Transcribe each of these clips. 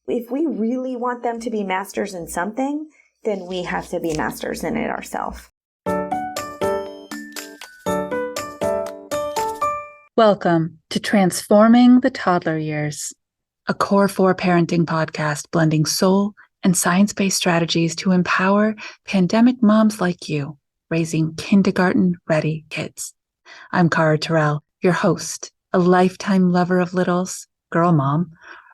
if we really want them to be masters in something, then we have to be masters in it ourselves. Welcome to Transforming the Toddler Years, a Core 4 parenting podcast blending soul and science-based strategies to empower pandemic moms like you, raising kindergarten-ready kids. I'm Cara Tyrrell, your host, a lifetime lover of littles, girl mom,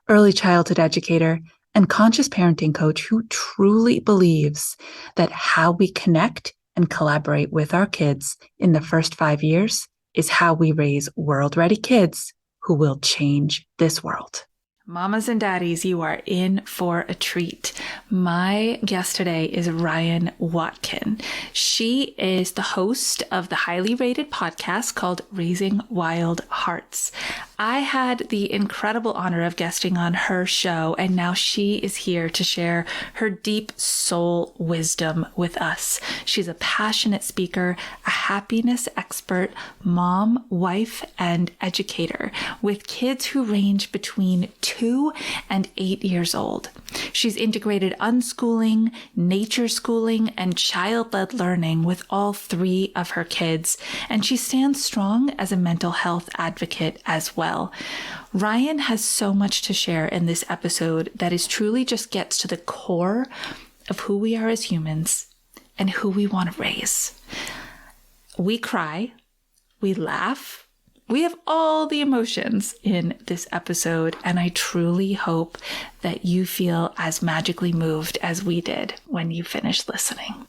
early childhood educator, and conscious parenting coach who truly believes that how we connect and collaborate with our kids in the first 5 years is how we raise world-ready kids who will change this world. Mamas and daddies, you are in for a treat. My guest today is Ryann Watkin. She is the host of the highly rated podcast called Raising Wild Hearts. I had the incredible honor of guesting on her show, and now she is here to share her deep soul wisdom with us. She's a passionate speaker, a happiness expert, mom, wife, and educator with kids who range between 2 and 8 years old. She's integrated unschooling, nature schooling, and child-led learning with all 3 of her kids, and she stands strong as a mental health advocate as well. Ryann has so much to share in this episode that is truly just gets to the core of who we are as humans and who we want to raise. We cry, we laugh, we have all the emotions in this episode, and I truly hope that you feel as magically moved as we did when you finished listening.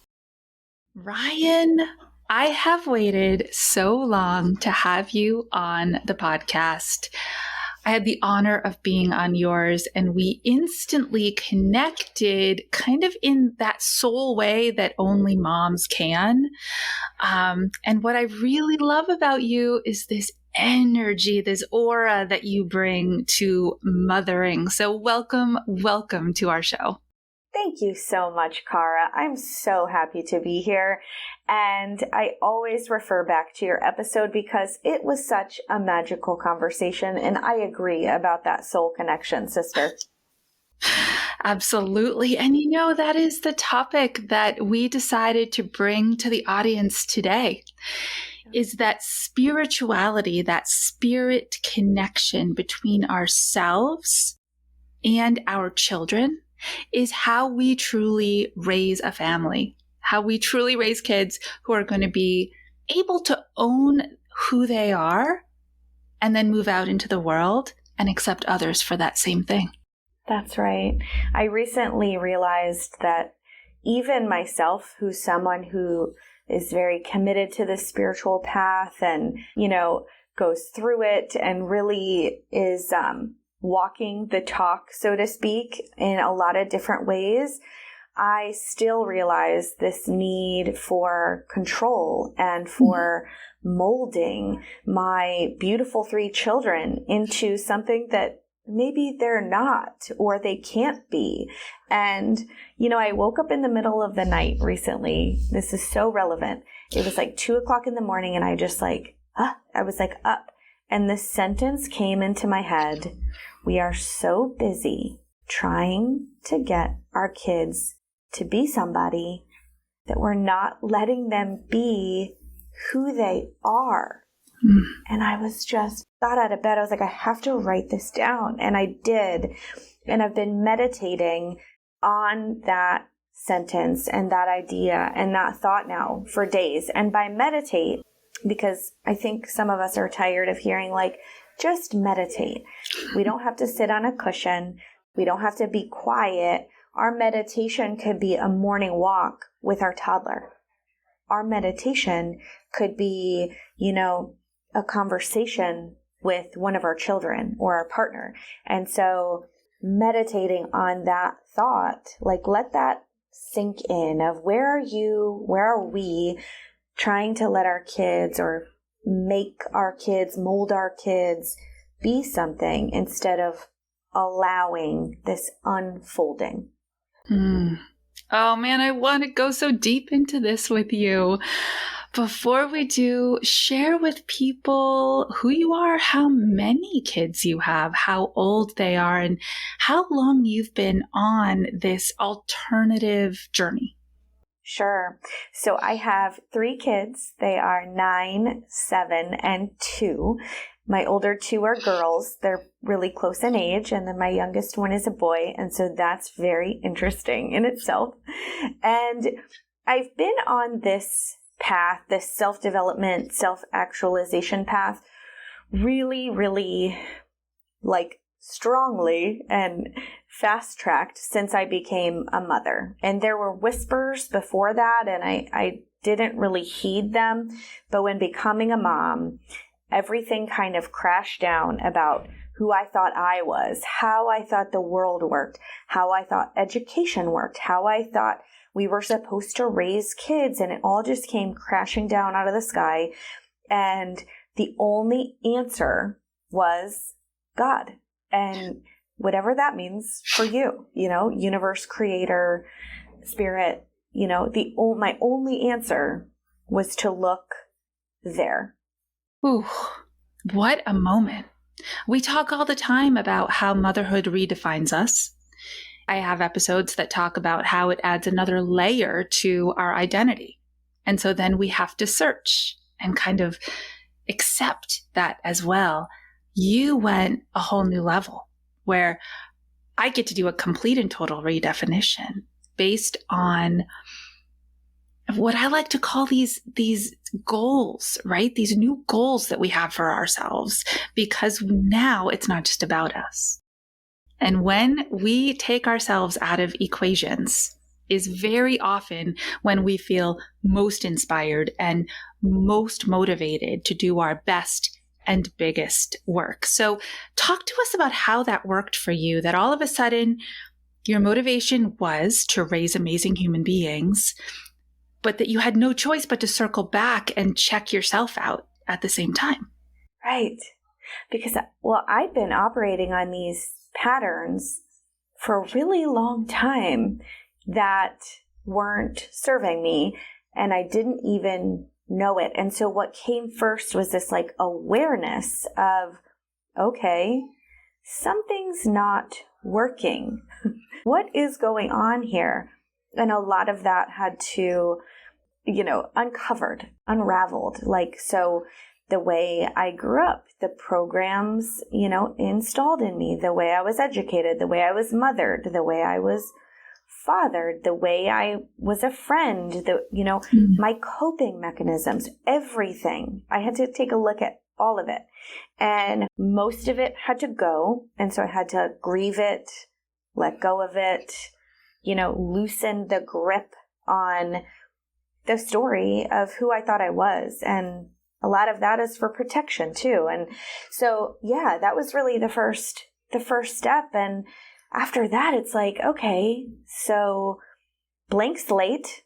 Ryann, I have waited so long to have you on the podcast. I had the honor of being on yours, and we instantly connected kind of in that soul way that only moms can. And what I really love about you is this energy, this aura that you bring to mothering. So welcome to our show. Thank you so much, Cara. I'm so happy to be here. And I always refer back to your episode because it was such a magical conversation. And I agree about that soul connection, sister. Absolutely. And that is the topic that we decided to bring to the audience today, is that spirituality, that spirit connection between ourselves and our children is how we truly raise a family, how we truly raise kids who are going to be able to own who they are and then move out into the world and accept others for that same thing. That's right. I recently realized that even myself, who's someone who is very committed to the spiritual path and, goes through it and really is walking the talk, so to speak, in a lot of different ways, I still realize this need for control and for molding my beautiful 3 children into something that maybe they're not or they can't be. And, I woke up in the middle of the night recently. This is so relevant. It was like 2:00 in the morning and I just I was up. And this sentence came into my head. We are so busy trying to get our kids to be somebody that we're not letting them be who they are. And I was just got out of bed. I was like, I have to write this down. And I did. And I've been meditating on that sentence and that idea and that thought now for days. And by meditate, because I think some of us are tired of hearing just meditate. We don't have to sit on a cushion. We don't have to be quiet. Our meditation could be a morning walk with our toddler. Our meditation could be, a conversation with one of our children or our partner. And so meditating on that thought, let that sink in of where are we trying to let our kids or make our kids, mold our kids be something instead of allowing this unfolding. Oh man, I want to go so deep into this with you. Before we do, share with people who you are, how many kids you have, how old they are, and how long you've been on this alternative journey. Sure. So I have 3 kids. They are 9, 7, and 2. My older 2 are girls. They're really close in age. And then my youngest one is a boy. And so that's very interesting in itself. And I've been on this path, this self-development, self-actualization path, really, really strongly and fast-tracked since I became a mother. And there were whispers before that, and I didn't really heed them. But when becoming a mom, everything kind of crashed down about who I thought I was, how I thought the world worked, how I thought education worked, how I thought we were supposed to raise kids, and it all just came crashing down out of the sky. And the only answer was God. And whatever that means for you, universe, creator, spirit, my only answer was to look there. Ooh, what a moment. We talk all the time about how motherhood redefines us. I have episodes that talk about how it adds another layer to our identity. And so then we have to search and kind of accept that as well. You went a whole new level where I get to do a complete and total redefinition based on what I like to call these goals, right? These new goals that we have for ourselves, because now it's not just about us. And when we take ourselves out of equations is very often when we feel most inspired and most motivated to do our best and biggest work. So talk to us about how that worked for you, that all of a sudden your motivation was to raise amazing human beings, but that you had no choice but to circle back and check yourself out at the same time. Right. Because, I'd been operating on these patterns for a really long time that weren't serving me, and I didn't even know it. And so what came first was this awareness of, okay, something's not working. What is going on here? And a lot of that had to, unraveled. So the way I grew up, the programs, installed in me, the way I was educated, the way I was mothered, the way I was fathered, the way I was a friend, my coping mechanisms, everything. I had to take a look at all of it. And most of it had to go. And so I had to grieve it, let go of it, loosen the grip on the story of who I thought I was. And a lot of that is for protection too. And so, that was really the first step. And after that, it's okay, so blank slate,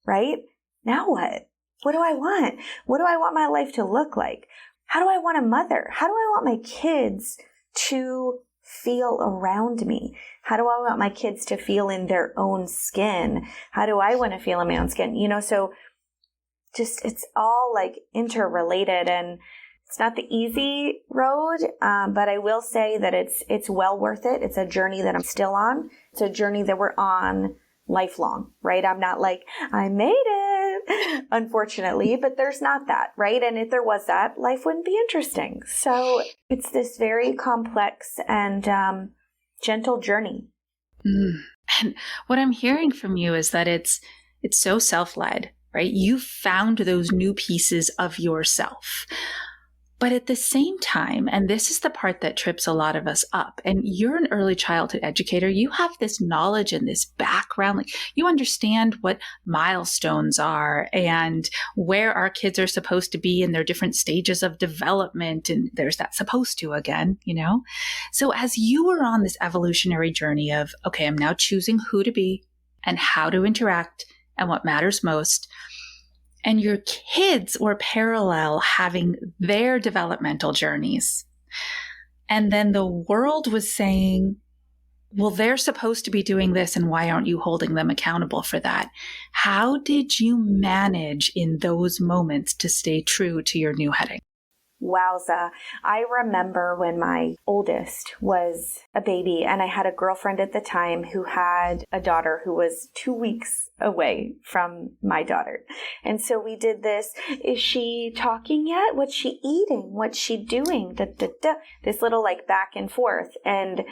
right? Now what? What do I want? What do I want my life to look like? How do I want to mother? How do I want my kids to feel around me? How do I want my kids to feel in their own skin? How do I want to feel in my own skin? So just, it's all interrelated, and it's not the easy road, but I will say that it's well worth it. It's a journey that I'm still on. It's a journey that we're on lifelong, right? I'm not I made it, unfortunately, but there's not that, right? And if there was that, life wouldn't be interesting. So it's this very complex and gentle journey. And what I'm hearing from you is that it's so self-led, right? You found those new pieces of yourself. But at the same time, and this is the part that trips a lot of us up, and you're an early childhood educator, you have this knowledge and this background, you understand what milestones are and where our kids are supposed to be in their different stages of development. And there's that supposed to again, So as you were on this evolutionary journey of, okay, I'm now choosing who to be and how to interact and what matters most, and your kids were parallel having their developmental journeys. And then the world was saying, well, they're supposed to be doing this, and why aren't you holding them accountable for that? How did you manage in those moments to stay true to your new heading? Wowza. I remember when my oldest was a baby, and I had a girlfriend at the time who had a daughter who was 2 weeks away from my daughter. And so we did this. Is she talking yet? What's she eating? What's she doing? This little like back and forth. And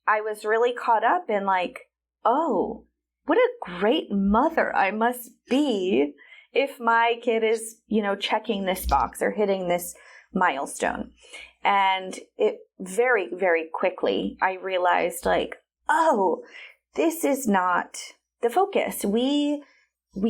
I was really caught up in like, oh, what a great mother I must be if my kid is, checking this box or hitting this milestone. And it very, very quickly, I realized like, oh, this is not the focus. We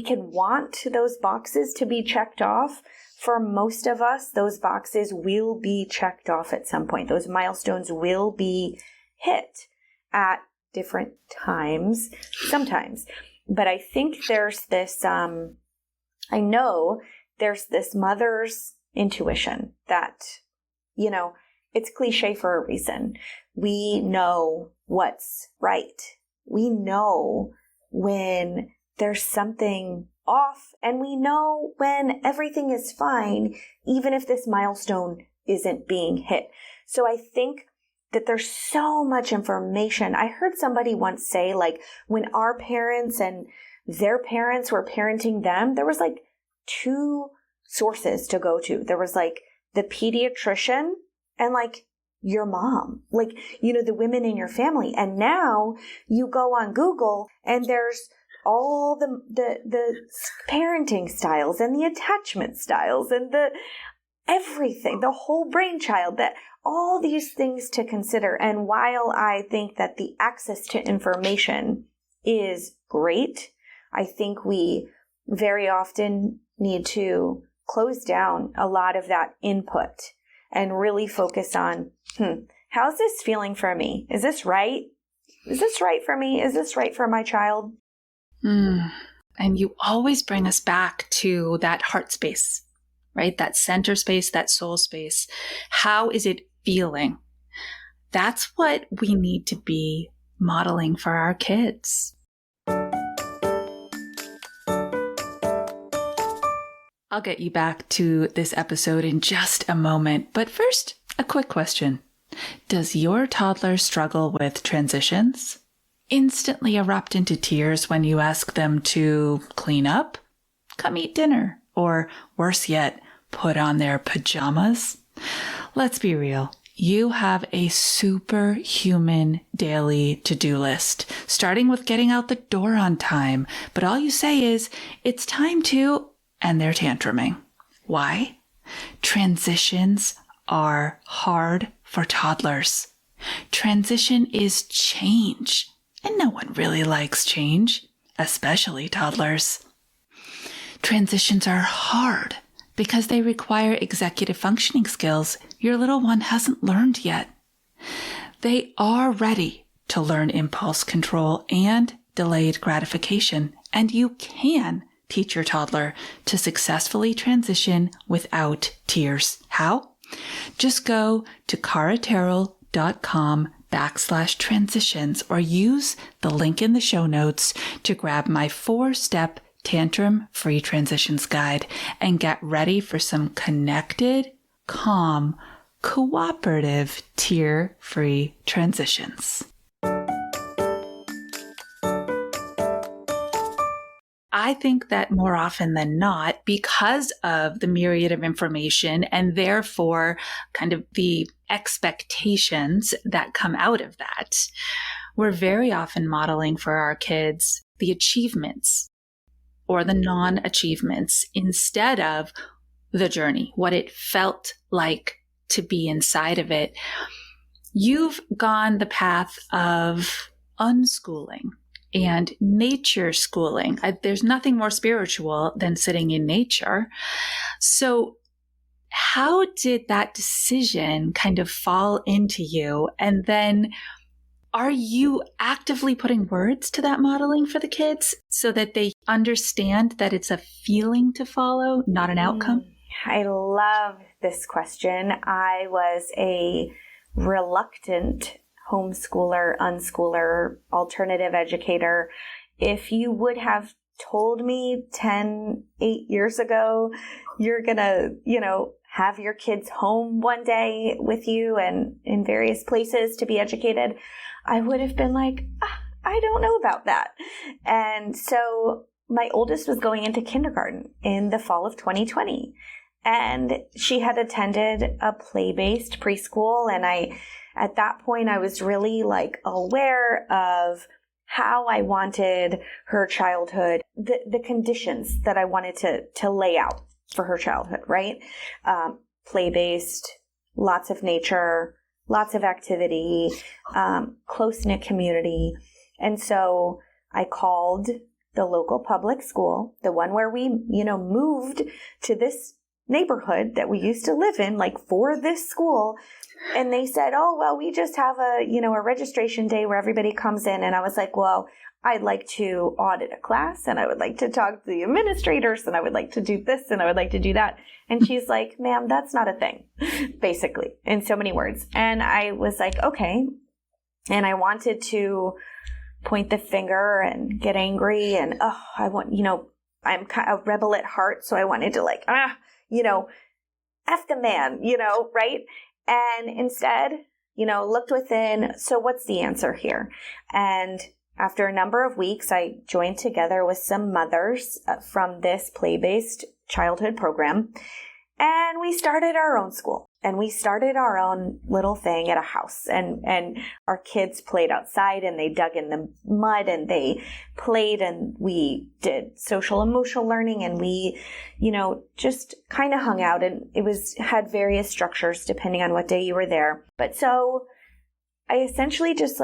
can want those boxes to be checked off. For most of us, those boxes will be checked off at some point. Those milestones will be hit at different times, sometimes. But I think there's this, I know there's this mother's intuition that, it's cliche for a reason. We know what's right. We know when there's something off, and we know when everything is fine, even if this milestone isn't being hit. So I think that there's so much information. I heard somebody once say, like, when our parents and their parents were parenting them, there was like 2 sources to go to. There was like the pediatrician and like your mom, like, the women in your family. And now you go on Google and there's all the parenting styles and the attachment styles and the everything, the whole brainchild, that all these things to consider. And while I think that the access to information is great, I think we very often need to close down a lot of that input and really focus on, how's this feeling for me? Is this right? Is this right for me? Is this right for my child? And you always bring us back to that heart space, right? That center space, that soul space. How is it feeling? That's what we need to be modeling for our kids. I'll get you back to this episode in just a moment. But first, a quick question. Does your toddler struggle with transitions? Instantly erupt into tears when you ask them to clean up, come eat dinner, or worse yet, put on their pajamas? Let's be real. You have a superhuman daily to-do list, starting with getting out the door on time. But all you say is, it's time to, and they're tantruming. Why? Transitions are hard for toddlers. Transition is change, and no one really likes change, especially toddlers. Transitions are hard because they require executive functioning skills your little one hasn't learned yet. They are ready to learn impulse control and delayed gratification, and you can teach your toddler to successfully transition without tears. How? Just go to caratyrrell.com/transitions or use the link in the show notes to grab my 4-step tantrum-free transitions guide and get ready for some connected, calm, cooperative, tear-free transitions. I think that more often than not, because of the myriad of information and therefore kind of the expectations that come out of that, we're very often modeling for our kids the achievements or the non-achievements instead of the journey, what it felt like to be inside of it. You've gone the path of unschooling and nature schooling. There's nothing more spiritual than sitting in nature. So how did that decision kind of fall into you? And then are you actively putting words to that modeling for the kids so that they understand that it's a feeling to follow, not an outcome? I love this question. I was a reluctant homeschooler, unschooler, alternative educator. If you would have told me 8 years ago, you're going to, have your kids home one day with you and in various places to be educated, I would have been like, I don't know about that. And so my oldest was going into kindergarten in the fall of 2020. And she had attended a play-based preschool. And at that point, I was really aware of how I wanted her childhood, the conditions that I wanted to lay out for her childhood, right? Play-based, lots of nature, lots of activity, close-knit community. And so I called the local public school, the one where we, moved to this neighborhood that we used to live in, for this school. And they said, oh, well, we just have a registration day where everybody comes in. And I was like, well, I'd like to audit a class and I would like to talk to the administrators and I would like to do this and I would like to do that. And she's like, ma'am, that's not a thing, basically, in so many words. And I was like, okay. And I wanted to point the finger and get angry and, I want, I'm kind of a rebel at heart. So I wanted to F the man, right? And instead, looked within. So what's the answer here? And after a number of weeks, I joined together with some mothers from this play-based childhood program, and we started our own school. And we started our own little thing at a house, and our kids played outside and they dug in the mud and they played and we did social emotional learning and we, just kind of hung out, and had various structures depending on what day you were there. But so I essentially just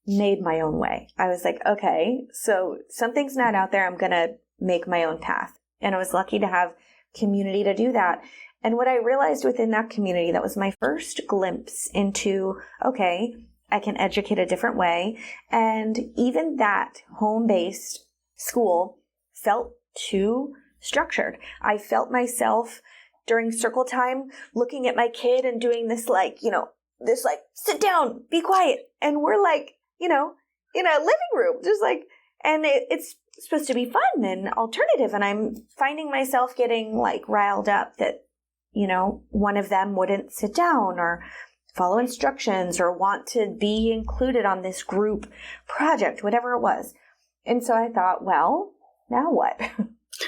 made my own way. I was like, okay, so something's not out there. I'm going to make my own path. And I was lucky to have community to do that. And what I realized within that community, that was my first glimpse into, okay, I can educate a different way. And even that home-based school felt too structured. I felt myself during circle time looking at my kid and doing this sit down, be quiet. And we're in a living room, just and it's supposed to be fun and alternative. And I'm finding myself getting riled up that, one of them wouldn't sit down or follow instructions or want to be included on this group project, whatever it was. And so I thought, well, now what?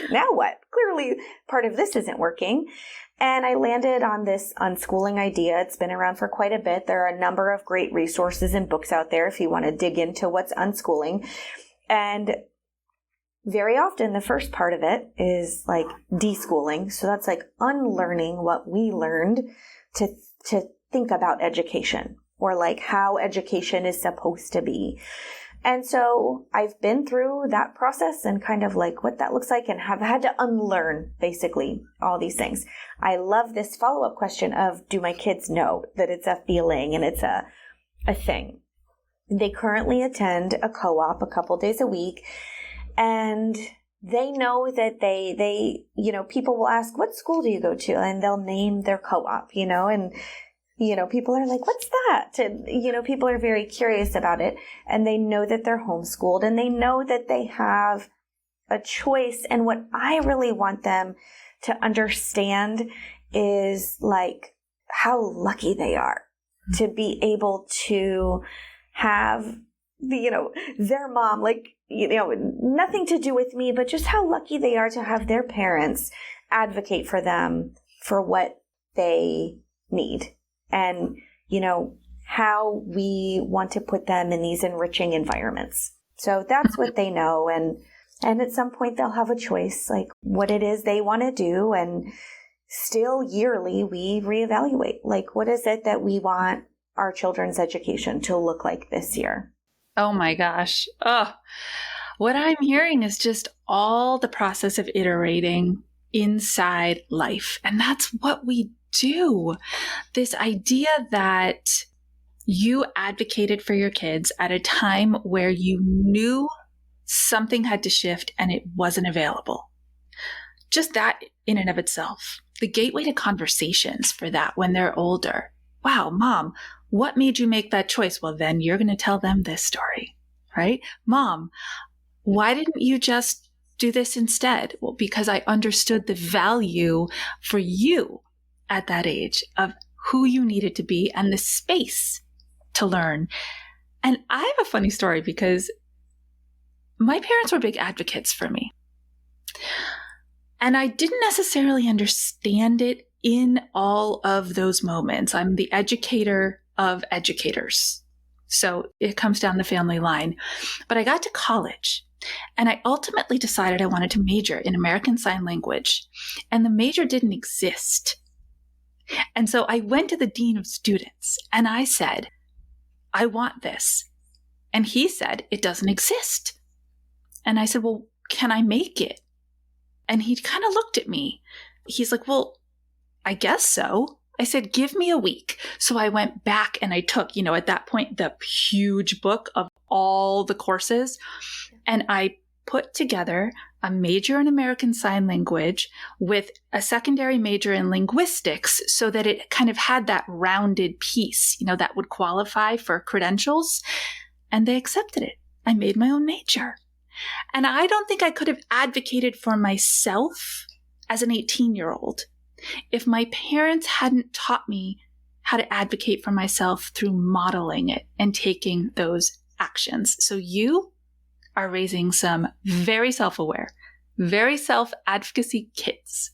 Now what? Clearly part of this isn't working. And I landed on this unschooling idea. It's been around for quite a bit. There are a number of great resources and books out there if you want to dig into what's unschooling. And very often the first part of it is deschooling. So that's unlearning what we learned to think about education, or how education is supposed to be. And so I've been through that process and kind of what that looks like, and have had to unlearn basically all these things. I love this follow-up question of, do my kids know that it's a feeling and it's a thing? They currently attend a co-op a couple days a week, and they know that they people will ask, what school do you go to? And they'll name their co-op, and people are like, what's that? And, people are very curious about it, and they know that they're homeschooled, and they know that they have a choice. And what I really want them to understand is how lucky they are to be able to have their mom, nothing to do with me, but just how lucky they are to have their parents advocate for them for what they need. And, how we want to put them in these enriching environments. So that's what they know. And at some point they'll have a choice, what it is they want to do. And still yearly we reevaluate, what is it that we want our children's education to look like this year? Oh my gosh. Oh, what I'm hearing is just all the process of iterating inside life. And that's what we do. This idea that you advocated for your kids at a time where you knew something had to shift and it wasn't available. Just that in and of itself, the gateway to conversations for that when they're older. Wow, Mom, What made you make that choice? Well, then you're going to tell them this story, right? Mom, why didn't you just do this instead? Well, because I understood the value for you at that age of who you needed to be and the space to learn. And I have a funny story because my parents were big advocates for me. And I didn't necessarily understand it in all of those moments. I'm the educator of educators. So it comes down the family line. But I got to college and I ultimately decided I wanted to major in American Sign Language. And the major didn't exist. And so I went to the dean of students and I said, I want this. And he said, it doesn't exist. And I said, well, can I make it? And he kind of looked at me. He's like, well, I guess so. I said, give me a week. So I went back and I took, at that point, the huge book of all the courses. And I put together a major in American Sign Language with a secondary major in linguistics so that it kind of had that rounded piece, that would qualify for credentials. And they accepted it. I made my own major. And I don't think I could have advocated for myself as an 18-year-old if my parents hadn't taught me how to advocate for myself through modeling it and taking those actions. So you are raising some very self-aware, very self-advocacy kids.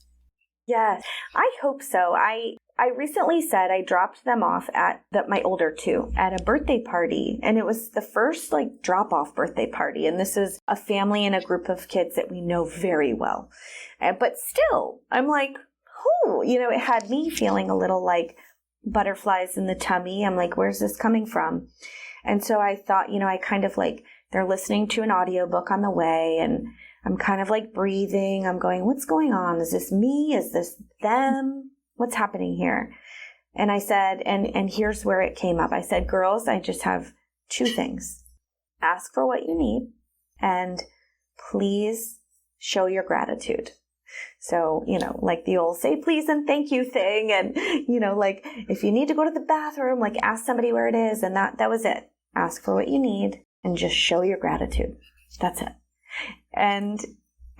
Yes, I hope so. I recently said I dropped them off at my older two at a birthday party, and it was the first drop-off birthday party. And this is a family and a group of kids that we know very well. But still, I'm like, it had me feeling a little like butterflies in the tummy. I'm like, where's this coming from? And so I thought, I kind of they're listening to an audiobook on the way, and I'm kind of breathing. I'm going, what's going on? Is this me? Is this them? What's happening here? And I said, and here's where it came up. I said, girls, I just have two things. Ask for what you need, and please show your gratitude. So, the old say please and thank you thing. And, if you need to go to the bathroom, ask somebody where it is. And that was it. Ask for what you need and just show your gratitude. That's it. And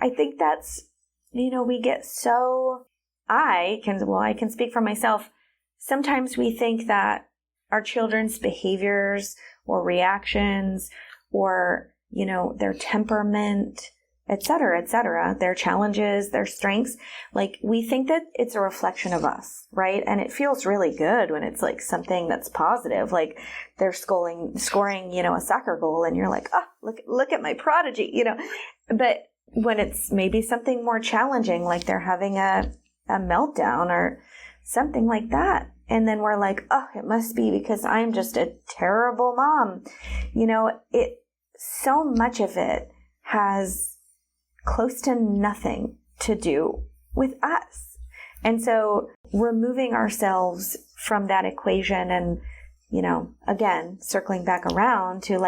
I think that's, we get so, I can speak for myself. Sometimes we think that our children's behaviors or reactions or, their temperament, et cetera, their challenges, their strengths, we think that it's a reflection of us, right? And it feels really good when it's something that's positive, they're scoring, a soccer goal and you're like, oh, look at my prodigy, but when it's maybe something more challenging, they're having a meltdown or something like that. And then we're like, oh, it must be because I'm just a terrible mom. So much of it has close to nothing to do with us. And so removing ourselves from that equation and, again, circling back around to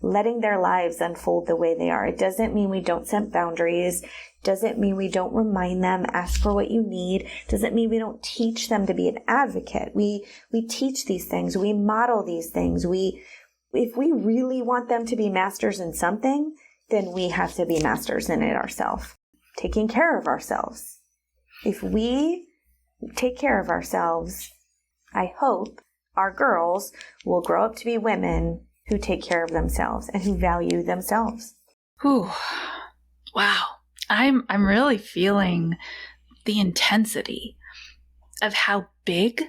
letting their lives unfold the way they are. It doesn't mean we don't set boundaries. Doesn't mean we don't remind them, ask for what you need. Doesn't mean we don't teach them to be an advocate. We teach these things. We model these things. If we really want them to be masters in something, then we have to be masters in it ourselves, taking care of ourselves. If we take care of ourselves, I hope our girls will grow up to be women who take care of themselves and who value themselves. Whew. Wow. I'm really feeling the intensity of how big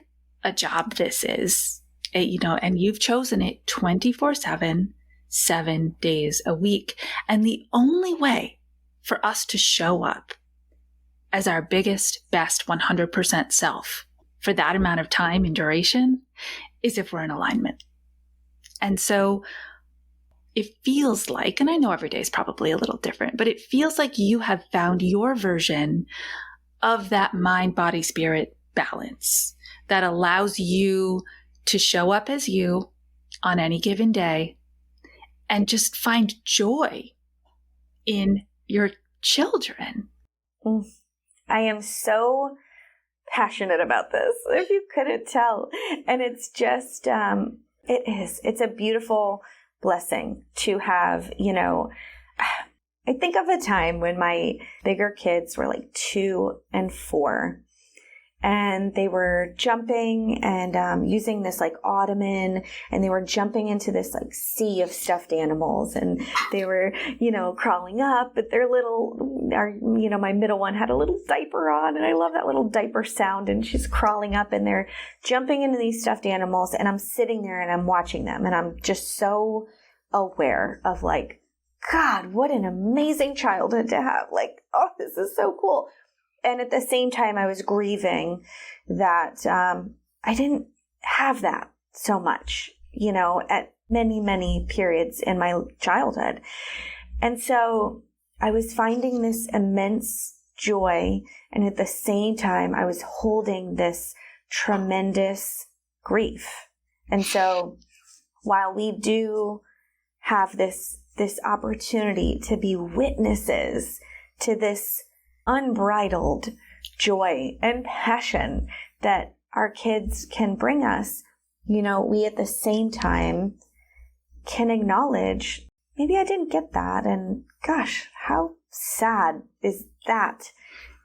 a job this is, and you've chosen it 24/7, 7 days a week. And the only way for us to show up as our biggest, best 100% self for that amount of time and duration is if we're in alignment. And so it feels like, and I know every day is probably a little different, but it feels like you have found your version of that mind, body, spirit balance that allows you to show up as you on any given day and just find joy in your children. I am so passionate about this, if you couldn't tell. And it's just, it's a beautiful blessing to have, I think of a time when my bigger kids were like 2 and 4. And they were jumping and using this like ottoman, and they were jumping into this like sea of stuffed animals, and they were, crawling up. But their my middle one had a little diaper on, and I love that little diaper sound. And she's crawling up, and they're jumping into these stuffed animals, and I'm sitting there and I'm watching them, and I'm just so aware of like, God, what an amazing childhood to have! Like, oh, this is so cool. And at the same time, I was grieving that I didn't have that so much, at many, many periods in my childhood. And so I was finding this immense joy. And at the same time, I was holding this tremendous grief. And so while we do have this opportunity to be witnesses to this unbridled joy and passion that our kids can bring us, we at the same time can acknowledge, maybe I didn't get that, and gosh, how sad is that?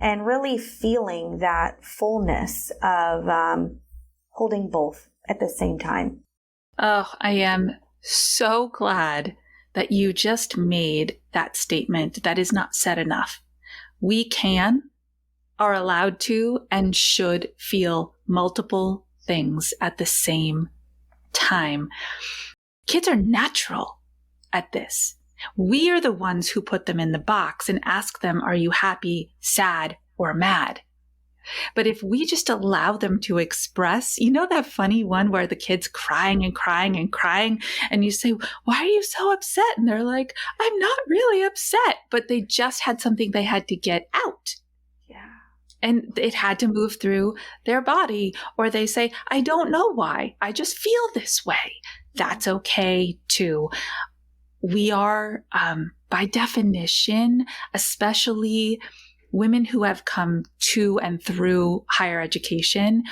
And really feeling that fullness of holding both at the same time. Oh, I am so glad that you just made that statement. That is not said enough. We are allowed to, and should feel multiple things at the same time. Kids are natural at this. We are the ones who put them in the box and ask them, are you happy, sad, or mad? But if we just allow them to express, that funny one where the kid's crying and crying and crying, and you say, why are you so upset? And they're like, I'm not really upset, but they just had something they had to get out. Yeah. And it had to move through their body. Or they say, I don't know why, I just feel this way. That's okay too. We are, by definition, especially women who have come to and through higher education,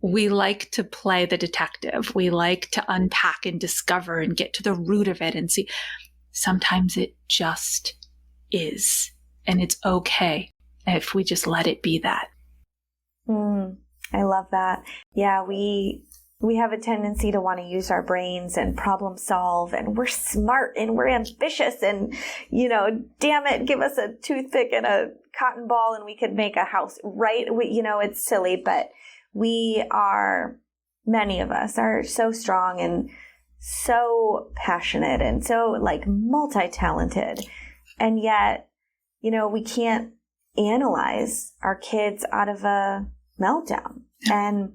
we like to play the detective. We like to unpack and discover and get to the root of it and see. Sometimes it just is. And it's okay if we just let it be that. I love that. Yeah, we have a tendency to want to use our brains and problem solve, and we're smart and we're ambitious, and, damn it, give us a toothpick and a cotton ball and we could make a house, right? It's silly, but many of us are so strong and so passionate and so like multi-talented. And yet, we can't analyze our kids out of a meltdown. And,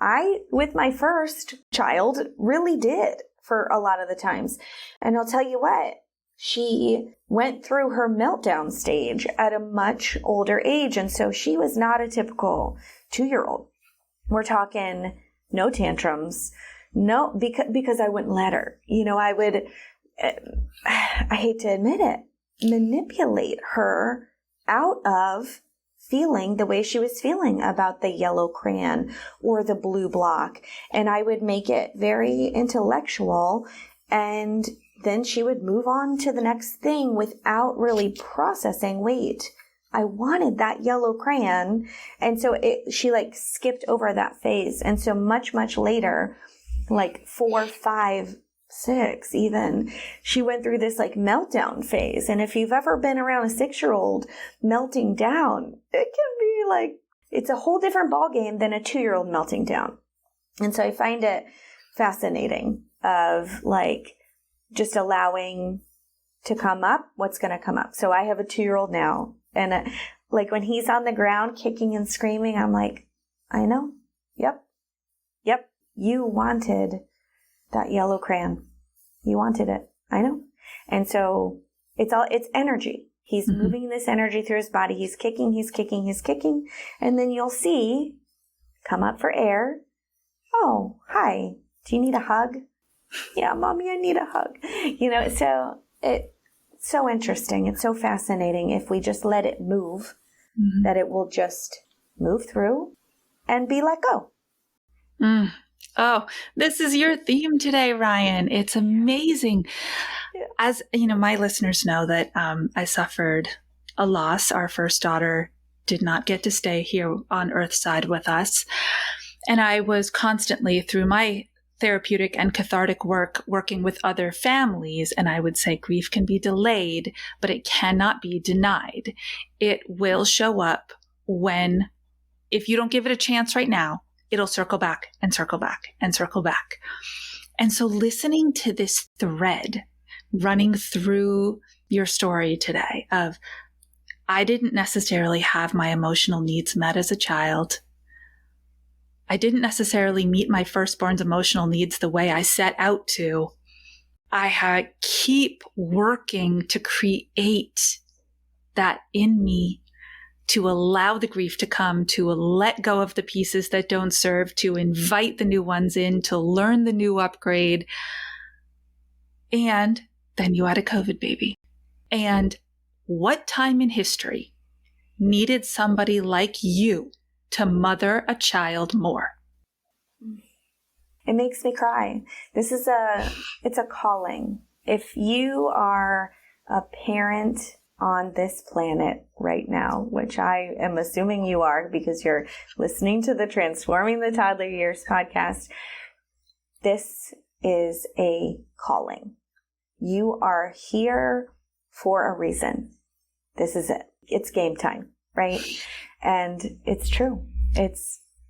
I, with my first child, really did for a lot of the times. And I'll tell you what, she went through her meltdown stage at a much older age. And so she was not a typical 2-year-old. We're talking no tantrums, no, because I wouldn't let her. I would, I hate to admit it, manipulate her out of feeling the way she was feeling about the yellow crayon or the blue block. And I would make it very intellectual, and then she would move on to the next thing without really processing, wait, I wanted that yellow crayon. And so she like skipped over that phase. And so much, much later, like 4, 5, 6 even, she went through this like meltdown phase. And if you've ever been around a 6-year-old melting down, it can be like, it's a whole different ballgame than a 2-year-old melting down. And so I find it fascinating of like just allowing to come up what's going to come up. So I have a 2-year-old now, and like when he's on the ground kicking and screaming, I'm like, I know. Yep. You wanted that yellow crayon. You wanted it. I know. And so it's energy. He's moving this energy through his body. He's kicking. And then you'll see, come up for air. Oh, hi. Do you need a hug? Yeah, Mommy, I need a hug. So it's so interesting. It's so fascinating. If we just let it move, that it will just move through, and be let go. Oh, this is your theme today, Ryann. It's amazing. As you know, my listeners know that I suffered a loss. Our first daughter did not get to stay here on Earthside with us. And I was constantly, through my therapeutic and cathartic work, working with other families. And I would say grief can be delayed, but it cannot be denied. It will show up when, if you don't give it a chance right now, it'll circle back and circle back and circle back. And so listening to this thread running through your story today of, I didn't necessarily have my emotional needs met as a child. I didn't necessarily meet my firstborn's emotional needs the way I set out to. I had keep working to create that in me, to allow the grief to come, to let go of the pieces that don't serve, to invite the new ones in, to learn the new upgrade. And then you had a COVID baby. And what time in history needed somebody like you to mother a child more? It makes me cry. It's a calling. If you are a parent on this planet right now, which I am assuming you are because you're listening to the Transforming the Toddler Years podcast, this is a calling. You are here for a reason. This is it. It's game time, right? And it's true.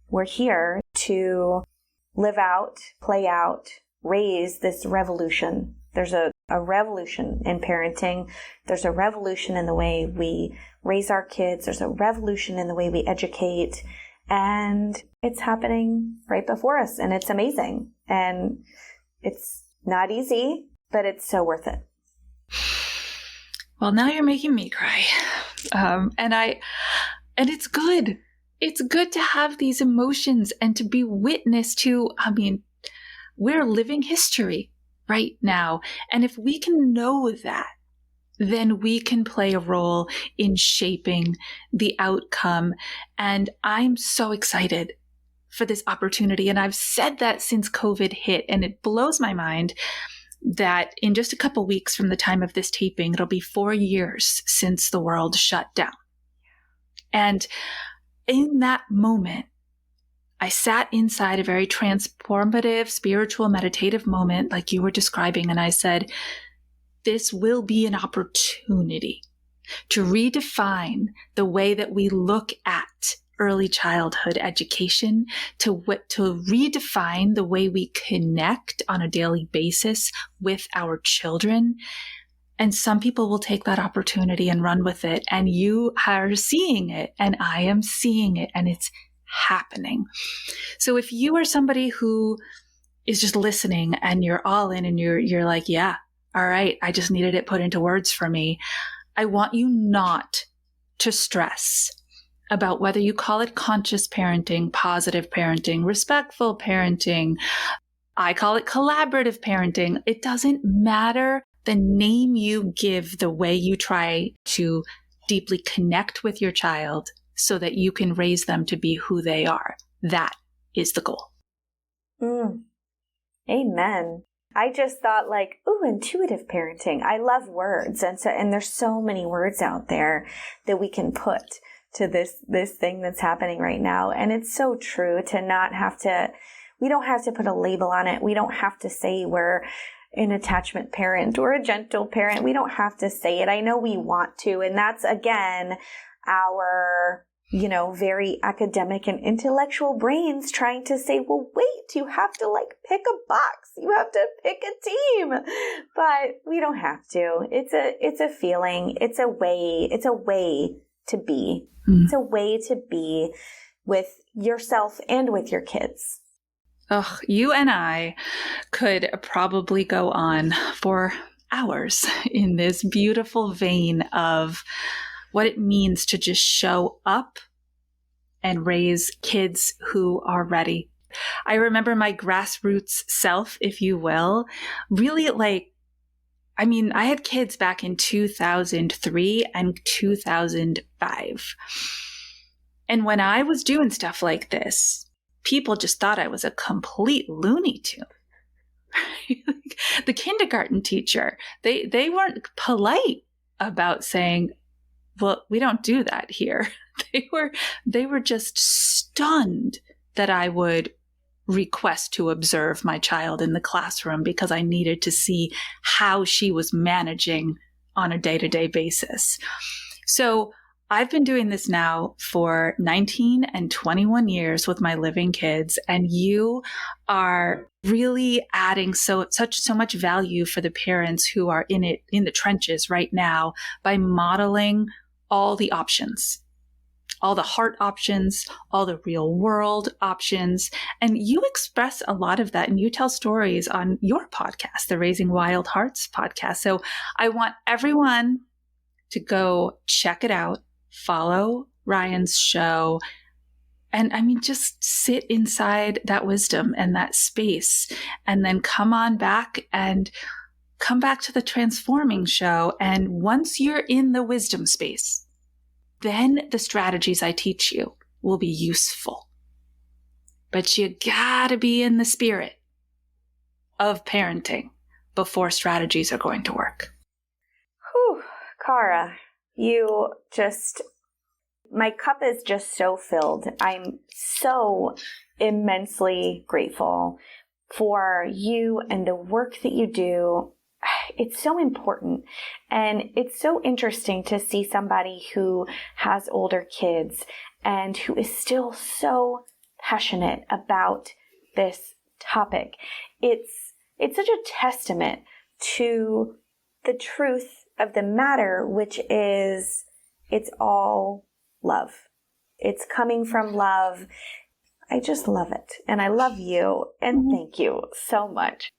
We're here to live out, play out, raise this revolution. There's a revolution in parenting. There's a revolution in the way we raise our kids. There's a revolution in the way we educate. And it's happening right before us. And it's amazing. And it's not easy, but it's so worth it. Well, now you're making me cry. And it's good. It's good to have these emotions and to be witness to, we're living history right now. And if we can know that, then we can play a role in shaping the outcome. And I'm so excited for this opportunity. And I've said that since COVID hit, and it blows my mind that in just a couple weeks from the time of this taping, it'll be 4 years since the world shut down. And in that moment, I sat inside a very transformative, spiritual, meditative moment like you were describing, and I said, this will be an opportunity to redefine the way that we look at early childhood education, to redefine the way we connect on a daily basis with our children. And some people will take that opportunity and run with it. And you are seeing it, and I am seeing it, and it's happening. So if you are somebody who is just listening and you're all in and you're like, yeah, all right, I just needed it put into words for me. I want you not to stress about whether you call it conscious parenting, positive parenting, respectful parenting. I call it collaborative parenting. It doesn't matter the name you give, the way you try to deeply connect with your child so that you can raise them to be who they are. That is the goal. Amen. I just thought intuitive parenting. I love words. And there's so many words out there that we can put to this thing that's happening right now. And it's so true to not have to, we don't have to put a label on it. We don't have to say we're an attachment parent or a gentle parent. We don't have to say it. I know we want to. And that's, again, our, very academic and intellectual brains trying to say, well, wait, you have to pick a box. You have to pick a team. But we don't have to. It's a feeling. It's a way to be. It's a way to be with yourself and with your kids. Oh, you and I could probably go on for hours in this beautiful vein of what it means to just show up and raise kids who are ready. I remember my grassroots self, if you will, really I had kids back in 2003 and 2005. And when I was doing stuff like this, people just thought I was a complete Looney Tune. The kindergarten teacher, they weren't polite about saying, well, we don't do that here. They were just stunned that I would request to observe my child in the classroom because I needed to see how she was managing on a day-to-day basis. So I've been doing this now for 19 and 21 years with my living kids, and you are really adding so much value for the parents who are in the trenches right now by modeling all the options, all the heart options, all the real world options. And you express a lot of that and you tell stories on your podcast, the Raising Wild Hearts podcast. So I want everyone to go check it out, follow Ryan's show, and just sit inside that wisdom and that space, and then come back to the Transforming show. And once you're in the wisdom space, then the strategies I teach you will be useful. But you gotta be in the spirit of parenting before strategies are going to work. Whew, Cara, my cup is just so filled. I'm so immensely grateful for you and the work that you do. It's so important. And it's so interesting to see somebody who has older kids and who is still so passionate about this topic. It's such a testament to the truth of the matter, which is it's all love. It's coming from love. I just love it. And I love you. And thank you so much.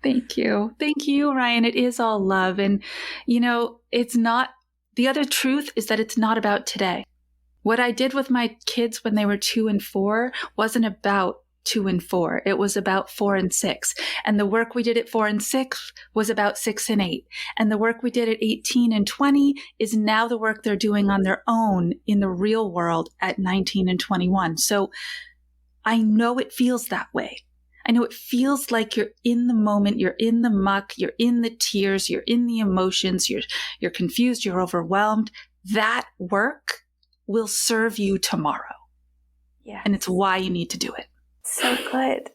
Thank you. Thank you, Ryann. It is all love. And, it's not, the other truth is that it's not about today. What I did with my kids when they were 2 and 4 wasn't about 2 and 4. It was about 4 and 6. And the work we did at 4 and 6 was about 6 and 8. And the work we did at 18 and 20 is now the work they're doing on their own in the real world at 19 and 21. So I know it feels that way. I know it feels like you're in the moment, you're in the muck, you're in the tears, you're in the emotions, you're confused, you're overwhelmed. That work will serve you tomorrow. Yeah. And it's why you need to do it. So good.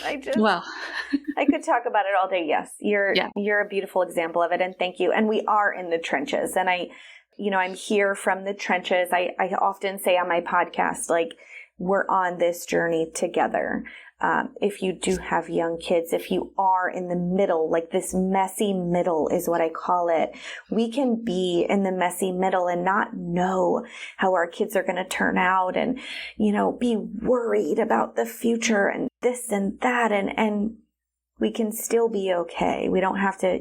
I could talk about it all day. Yes. You're a beautiful example of it. And thank you. And we are in the trenches. And I'm here from the trenches. I often say on my podcast, like, we're on this journey together. If you do have young kids, if you are in the middle, like this messy middle is what I call it, we can be in the messy middle and not know how our kids are going to turn out and, be worried about the future and this and that. And we can still be okay. We don't have to,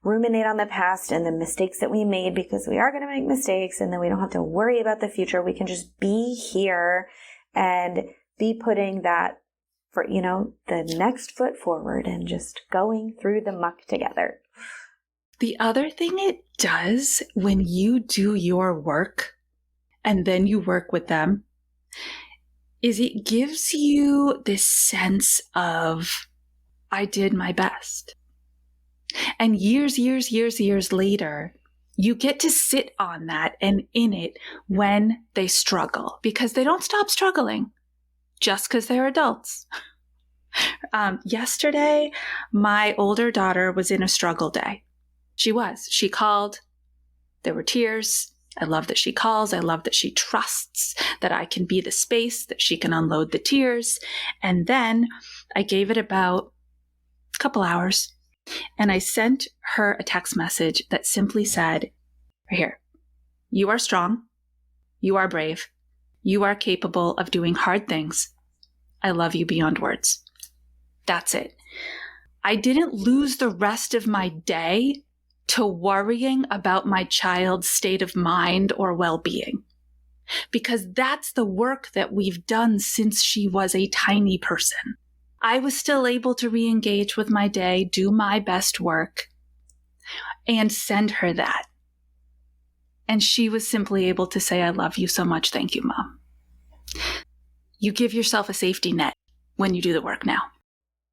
ruminate on the past and the mistakes that we made, because we are going to make mistakes, and then we don't have to worry about the future. We can just be here and be putting that for, the next foot forward and just going through the muck together. The other thing it does when you do your work and then you work with them is it gives you this sense of, I did my best. And years later, you get to sit on that and in it when they struggle, because they don't stop struggling just because they're adults. Yesterday, my older daughter was in a struggle day. She called. There were tears. I love that she calls. I love that she trusts that I can be the space that she can unload the tears. And then I gave it about a couple hours, and I sent her a text message that simply said, right here, you are strong. You are brave. You are capable of doing hard things. I love you beyond words. That's it. I didn't lose the rest of my day to worrying about my child's state of mind or well-being, because that's the work that we've done since she was a tiny person. I was still able to re-engage with my day, do my best work, and send her that. And she was simply able to say, I love you so much. Thank you, Mom. You give yourself a safety net when you do the work now.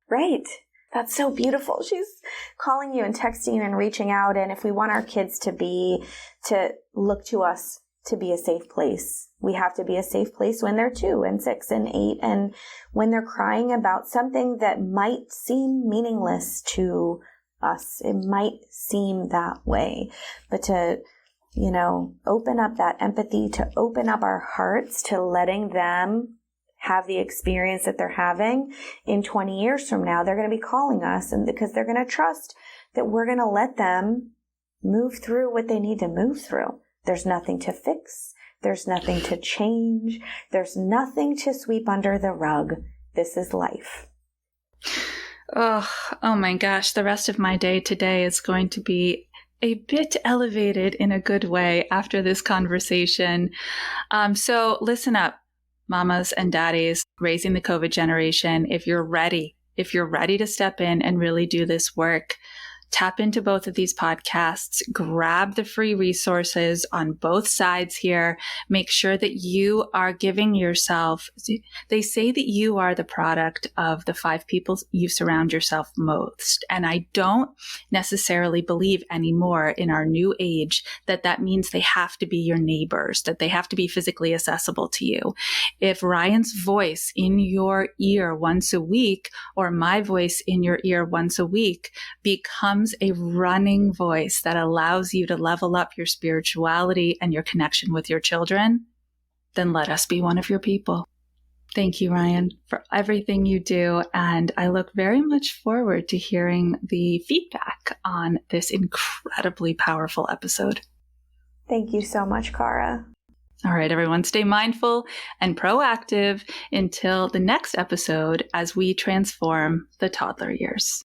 Right. That's so beautiful. She's calling you and texting you and reaching out. And if we want our kids to look to us to be a safe place, we have to be a safe place when they're 2 and 6 and 8. And when they're crying about something that might seem meaningless to us, it might seem that way, but to, open up that empathy, to open up our hearts to letting them have the experience that they're having. In 20 years from now, they're going to be calling us, and because they're going to trust that we're going to let them move through what they need to move through. There's nothing to fix. There's nothing to change. There's nothing to sweep under the rug. This is life. Oh my gosh. The rest of my day today is going to be a bit elevated in a good way after this conversation. So listen up, mamas and daddies raising the COVID generation. If you're ready to step in and really do this work, tap into both of these podcasts, grab the free resources on both sides here. Make sure that you are giving yourself, they say that you are the product of the 5 people you surround yourself most. And I don't necessarily believe anymore in our new age that means they have to be your neighbors, that they have to be physically accessible to you. If Ryan's voice in your ear once a week, or my voice in your ear once a week, becomes a running voice that allows you to level up your spirituality and your connection with your children, then let us be one of your people. Thank you, Ryann, for everything you do. And I look very much forward to hearing the feedback on this incredibly powerful episode. Thank you so much, Cara. All right, everyone, stay mindful and proactive until the next episode as we transform the toddler years.